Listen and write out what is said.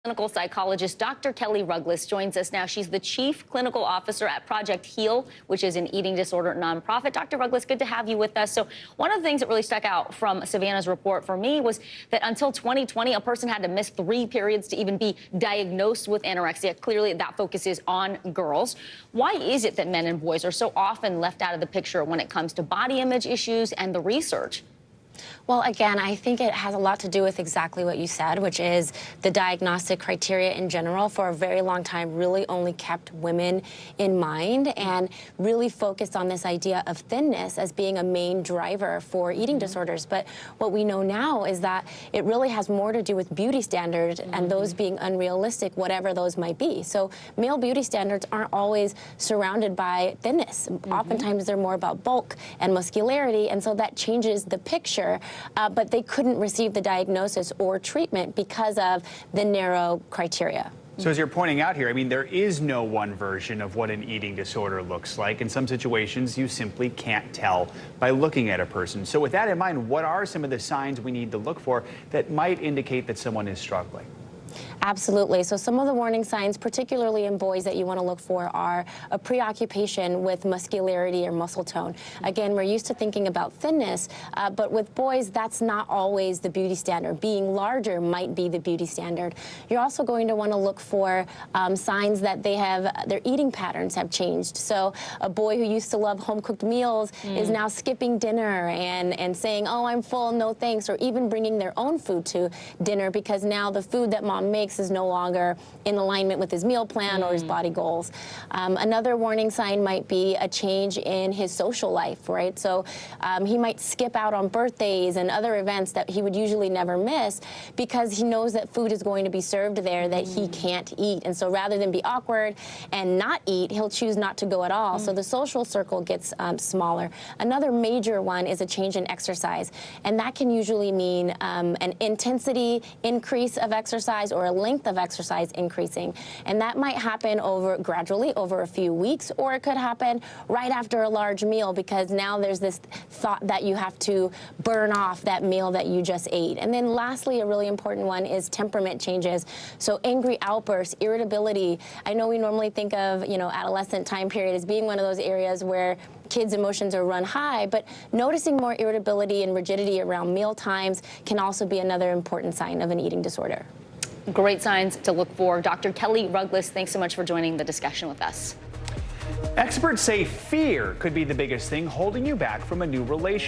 Clinical psychologist Dr. Kelli Rugless joins us now. She's the chief clinical officer at Project HEAL, which is an eating disorder nonprofit. Dr. Rugless, good to have you with us. So one of the things that really stuck out from Savannah's report for me was that until 2020, a person had to miss 3 periods to even be diagnosed with anorexia. Clearly, that focuses on girls. Why is it that men and boys are so often left out of the picture when it comes to body image issues and the research? Well, again, I think it has a lot to do with exactly what you said, which is the diagnostic criteria in general for a very long time really only kept women in mind and really focused on this idea of thinness as being a main driver for eating disorders. But what we know now is that it really has more to do with beauty standards and those being unrealistic, whatever those might be. So male beauty standards aren't always surrounded by thinness. Oftentimes they're more about bulk and muscularity, and so that changes the picture. But they couldn't receive the diagnosis or treatment because of the narrow criteria. So as you're pointing out here, I mean, there is no one version of what an eating disorder looks like. In some situations, you simply can't tell by looking at a person. So with that in mind, what are some of the signs we need to look for that might indicate that someone is struggling? Absolutely. So some of the warning signs, particularly in boys, that you want to look for are a preoccupation with muscularity or muscle tone. Again, we're used to thinking about thinness, but with boys, that's not always the beauty standard. Being larger might be the beauty standard. You're also going to want to look for signs that their eating patterns have changed. So a boy who used to love home-cooked meals is now skipping dinner and saying, oh, I'm full, no thanks, or even bringing their own food to dinner because now the food that mom makes is no longer in alignment with his meal plan or his body goals. Another warning sign might be a change in his social life, right? So he might skip out on birthdays and other events that he would usually never miss because he knows that food is going to be served there that he can't eat. And so rather than be awkward and not eat, he'll choose not to go at all. So the social circle gets smaller. Another major one is a change in exercise. And that can usually mean an intensity increase of exercise or a length of exercise increasing. And that might happen gradually over a few weeks, or it could happen right after a large meal because now there's this thought that you have to burn off that meal that you just ate. And then lastly, a really important one is temperament changes. So angry outbursts, irritability. I know we normally think of, adolescent time period as being one of those areas where kids' emotions are run high, but noticing more irritability and rigidity around meal times can also be another important sign of an eating disorder. Great signs to look for. Dr. Kelli Rugless, thanks so much for joining the discussion with us. Experts say fear could be the biggest thing holding you back from a new relationship.